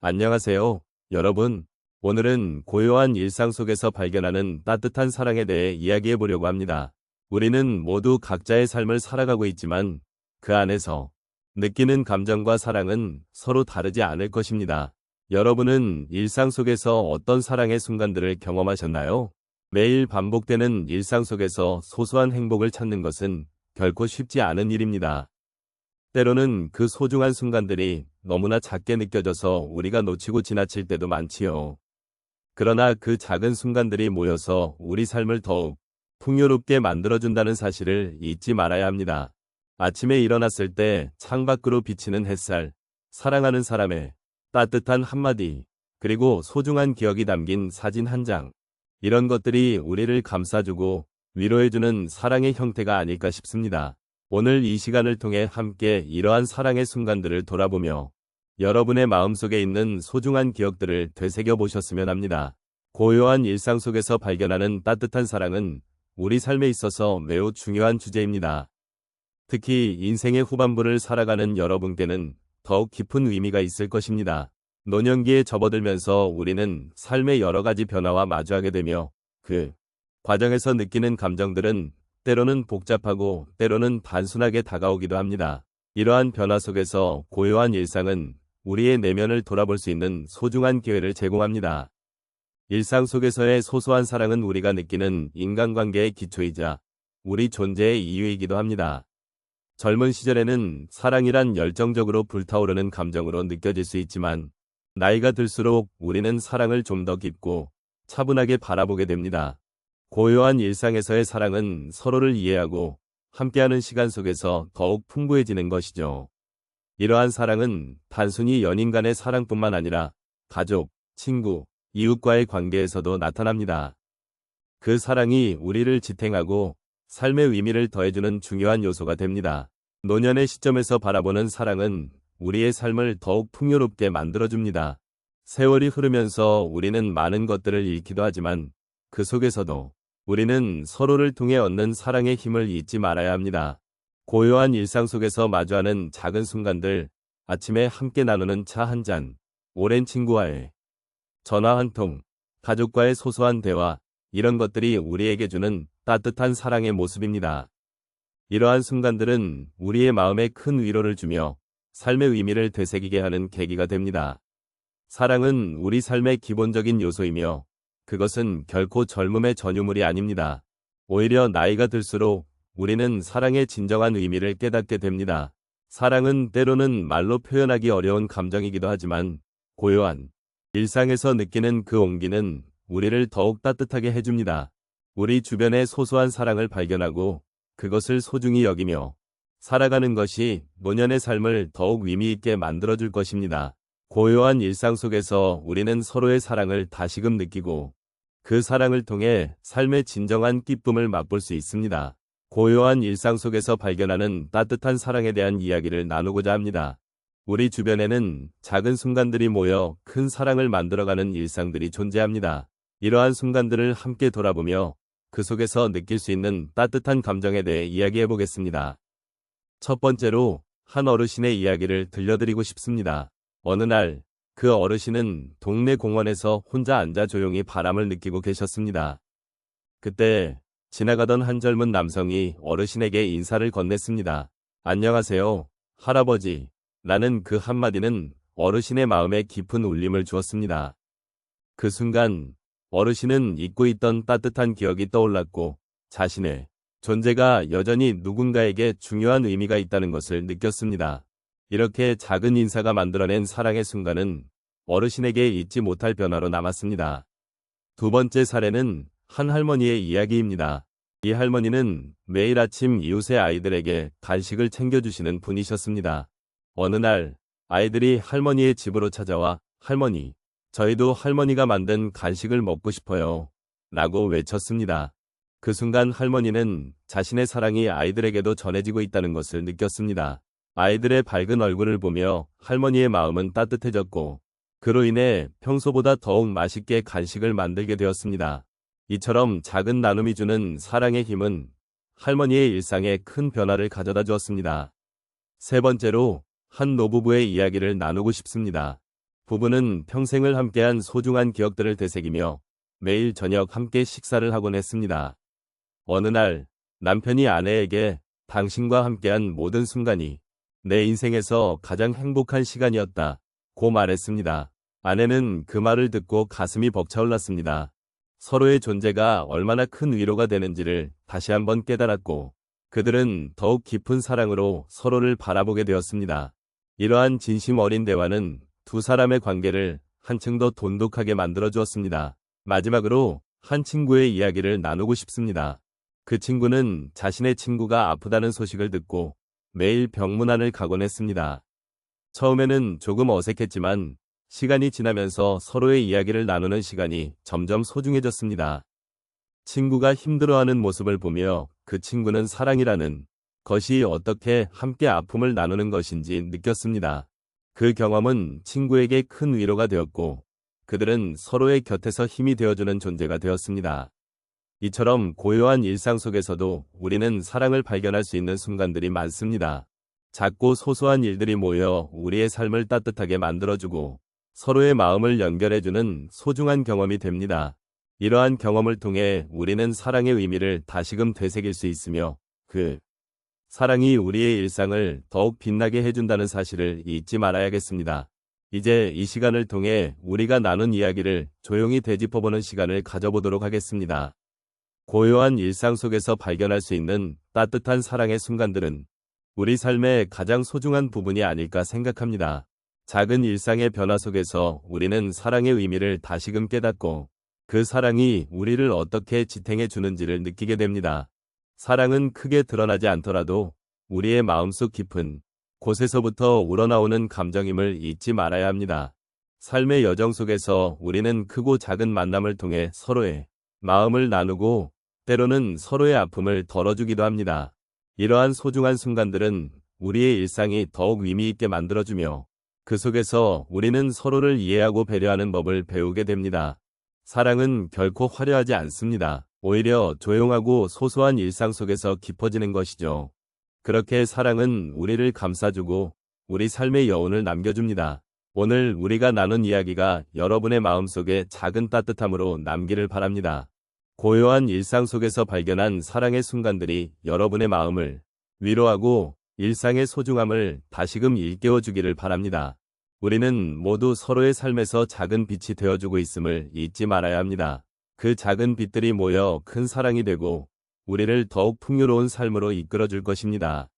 안녕하세요, 여러분. 오늘은 고요한 일상 속에서 발견하는 따뜻한 사랑에 대해 이야기해 보려고 합니다. 우리는 모두 각자의 삶을 살아가고 있지만 그 안에서 느끼는 감정과 사랑은 서로 다르지 않을 것입니다. 여러분은 일상 속에서 어떤 사랑의 순간들을 경험하셨나요? 매일 반복되는 일상 속에서 소소한 행복을 찾는 것은 결코 쉽지 않은 일입니다. 때로는 그 소중한 순간들이 너무나 작게 느껴져서 우리가 놓치고 지나칠 때도 많지요. 그러나 그 작은 순간들이 모여서 우리 삶을 더욱 풍요롭게 만들어준다는 사실을 잊지 말아야 합니다. 아침에 일어났을 때 창밖으로 비치는 햇살, 사랑하는 사람의 따뜻한 한마디, 그리고 소중한 기억이 담긴 사진 한 장. 이런 것들이 우리를 감싸주고 위로해주는 사랑의 형태가 아닐까 싶습니다. 오늘 이 시간을 통해 함께 이러한 사랑의 순간들을 돌아보며 여러분의 마음속에 있는 소중한 기억들을 되새겨 보셨으면 합니다. 고요한 일상 속에서 발견하는 따뜻한 사랑은 우리 삶에 있어서 매우 중요한 주제입니다. 특히 인생의 후반부를 살아가는 여러분께는 더욱 깊은 의미가 있을 것입니다. 노년기에 접어들면서 우리는 삶의 여러 가지 변화와 마주하게 되며 그 과정에서 느끼는 감정들은 때로는 복잡하고 때로는 단순하게 다가오기도 합니다. 이러한 변화 속에서 고요한 일상은 우리의 내면을 돌아볼 수 있는 소중한 기회를 제공합니다. 일상 속에서의 소소한 사랑은 우리가 느끼는 인간관계의 기초이자 우리 존재의 이유이기도 합니다. 젊은 시절에는 사랑이란 열정적으로 불타오르는 감정으로 느껴질 수 있지만 나이가 들수록 우리는 사랑을 좀 더 깊고 차분하게 바라보게 됩니다. 고요한 일상에서의 사랑은 서로를 이해하고 함께하는 시간 속에서 더욱 풍부해지는 것이죠. 이러한 사랑은 단순히 연인 간의 사랑뿐만 아니라 가족, 친구, 이웃과의 관계에서도 나타납니다. 그 사랑이 우리를 지탱하고 삶의 의미를 더해주는 중요한 요소가 됩니다. 노년의 시점에서 바라보는 사랑은 우리의 삶을 더욱 풍요롭게 만들어줍니다. 세월이 흐르면서 우리는 많은 것들을 잃기도 하지만 그 속에서도 우리는 서로를 통해 얻는 사랑의 힘을 잊지 말아야 합니다. 고요한 일상 속에서 마주하는 작은 순간들, 아침에 함께 나누는 차 한 잔, 오랜 친구와의 전화 한 통, 가족과의 소소한 대화, 이런 것들이 우리에게 주는 따뜻한 사랑의 모습입니다. 이러한 순간들은 우리의 마음에 큰 위로를 주며 삶의 의미를 되새기게 하는 계기가 됩니다. 사랑은 우리 삶의 기본적인 요소이며 그것은 결코 젊음의 전유물이 아닙니다. 오히려 나이가 들수록 우리는 사랑의 진정한 의미를 깨닫게 됩니다. 사랑은 때로는 말로 표현하기 어려운 감정이기도 하지만 고요한 일상에서 느끼는 그 온기는 우리를 더욱 따뜻하게 해줍니다. 우리 주변의 소소한 사랑을 발견하고 그것을 소중히 여기며 살아가는 것이 노년의 삶을 더욱 의미 있게 만들어줄 것입니다. 고요한 일상 속에서 우리는 서로의 사랑을 다시금 느끼고 그 사랑을 통해 삶의 진정한 기쁨을 맛볼 수 있습니다. 고요한 일상 속에서 발견하는 따뜻한 사랑에 대한 이야기를 나누고자 합니다. 우리 주변에는 작은 순간들이 모여 큰 사랑을 만들어가는 일상들이 존재합니다. 이러한 순간들을 함께 돌아보며 그 속에서 느낄 수 있는 따뜻한 감정에 대해 이야기해 보겠습니다. 첫 번째로 한 어르신의 이야기를 들려드리고 싶습니다. 어느 날 그 어르신은 동네 공원에서 혼자 앉아 조용히 바람을 느끼고 계셨습니다. 그때 지나가던 한 젊은 남성이 어르신에게 인사를 건넸습니다. 안녕하세요, 할아버지. 라는 그 한마디는 어르신의 마음에 깊은 울림을 주었습니다. 그 순간 어르신은 잊고 있던 따뜻한 기억이 떠올랐고 자신의 존재가 여전히 누군가에게 중요한 의미가 있다는 것을 느꼈습니다. 이렇게 작은 인사가 만들어낸 사랑의 순간은 어르신에게 잊지 못할 변화로 남았습니다. 두 번째 사례는 한 할머니의 이야기입니다. 이 할머니는 매일 아침 이웃의 아이들에게 간식을 챙겨주시는 분이셨습니다. 어느 날 아이들이 할머니의 집으로 찾아와 할머니, 저희도 할머니가 만든 간식을 먹고 싶어요. 라고 외쳤습니다. 그 순간 할머니는 자신의 사랑이 아이들에게도 전해지고 있다는 것을 느꼈습니다. 아이들의 밝은 얼굴을 보며 할머니의 마음은 따뜻해졌고 그로 인해 평소보다 더욱 맛있게 간식을 만들게 되었습니다. 이처럼 작은 나눔이 주는 사랑의 힘은 할머니의 일상에 큰 변화를 가져다 주었습니다. 세 번째로 한 노부부의 이야기를 나누고 싶습니다. 부부는 평생을 함께한 소중한 기억들을 되새기며 매일 저녁 함께 식사를 하곤 했습니다. 어느 날 남편이 아내에게 당신과 함께한 모든 순간이 내 인생에서 가장 행복한 시간이었다 고 말했습니다. 아내는 그 말을 듣고 가슴이 벅차올랐습니다. 서로의 존재가 얼마나 큰 위로가 되는지를 다시 한번 깨달았고 그들은 더욱 깊은 사랑으로 서로를 바라보게 되었습니다. 이러한 진심 어린 대화는 두 사람의 관계를 한층 더 돈독하게 만들어 주었습니다. 마지막으로 한 친구의 이야기를 나누고 싶습니다. 그 친구는 자신의 친구가 아프다는 소식을 듣고 매일 병문안을 가곤 했습니다. 처음에는 조금 어색했지만 시간이 지나면서 서로의 이야기를 나누는 시간이 점점 소중해졌습니다. 친구가 힘들어하는 모습을 보며 그 친구는 사랑이라는 것이 어떻게 함께 아픔을 나누는 것인지 느꼈습니다. 그 경험은 친구에게 큰 위로가 되었고 그들은 서로의 곁에서 힘이 되어주는 존재가 되었습니다. 이처럼 고요한 일상 속에서도 우리는 사랑을 발견할 수 있는 순간들이 많습니다. 작고 소소한 일들이 모여 우리의 삶을 따뜻하게 만들어주고 서로의 마음을 연결해주는 소중한 경험이 됩니다. 이러한 경험을 통해 우리는 사랑의 의미를 다시금 되새길 수 있으며 그 사랑이 우리의 일상을 더욱 빛나게 해준다는 사실을 잊지 말아야겠습니다. 이제 이 시간을 통해 우리가 나눈 이야기를 조용히 되짚어보는 시간을 가져보도록 하겠습니다. 고요한 일상 속에서 발견할 수 있는 따뜻한 사랑의 순간들은 우리 삶의 가장 소중한 부분이 아닐까 생각합니다. 작은 일상의 변화 속에서 우리는 사랑의 의미를 다시금 깨닫고 그 사랑이 우리를 어떻게 지탱해 주는지를 느끼게 됩니다. 사랑은 크게 드러나지 않더라도 우리의 마음속 깊은 곳에서부터 우러나오는 감정임을 잊지 말아야 합니다. 삶의 여정 속에서 우리는 크고 작은 만남을 통해 서로의 마음을 나누고 때로는 서로의 아픔을 덜어주기도 합니다. 이러한 소중한 순간들은 우리의 일상이 더욱 의미 있게 만들어주며 그 속에서 우리는 서로를 이해하고 배려하는 법을 배우게 됩니다. 사랑은 결코 화려하지 않습니다. 오히려 조용하고 소소한 일상 속에서 깊어지는 것이죠. 그렇게 사랑은 우리를 감싸주고 우리 삶의 여운을 남겨줍니다. 오늘 우리가 나눈 이야기가 여러분의 마음속에 작은 따뜻함으로 남기를 바랍니다. 고요한 일상 속에서 발견한 사랑의 순간들이 여러분의 마음을 위로하고 일상의 소중함을 다시금 일깨워주기를 바랍니다. 우리는 모두 서로의 삶에서 작은 빛이 되어주고 있음을 잊지 말아야 합니다. 그 작은 빛들이 모여 큰 사랑이 되고 우리를 더욱 풍요로운 삶으로 이끌어줄 것입니다.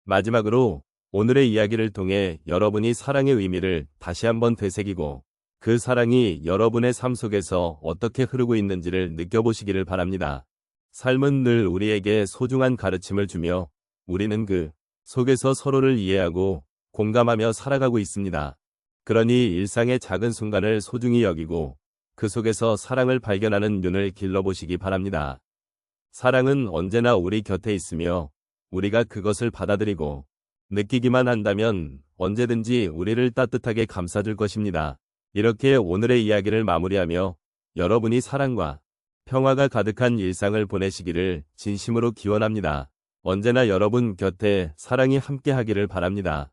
마지막으로 오늘의 이야기를 통해 여러분이 사랑의 의미를 다시 한번 되새기고 그 사랑이 여러분의 삶 속에서 어떻게 흐르고 있는지를 느껴보시기를 바랍니다. 삶은 늘 우리에게 소중한 가르침을 주며 우리는 그 속에서 서로를 이해하고 공감하며 살아가고 있습니다. 그러니 일상의 작은 순간을 소중히 여기고 그 속에서 사랑을 발견하는 눈을 길러보시기 바랍니다. 사랑은 언제나 우리 곁에 있으며 우리가 그것을 받아들이고 느끼기만 한다면 언제든지 우리를 따뜻하게 감싸줄 것입니다. 이렇게 오늘의 이야기를 마무리하며 여러분이 사랑과 평화가 가득한 일상을 보내시기를 진심으로 기원합니다. 언제나 여러분 곁에 사랑이 함께하기를 바랍니다.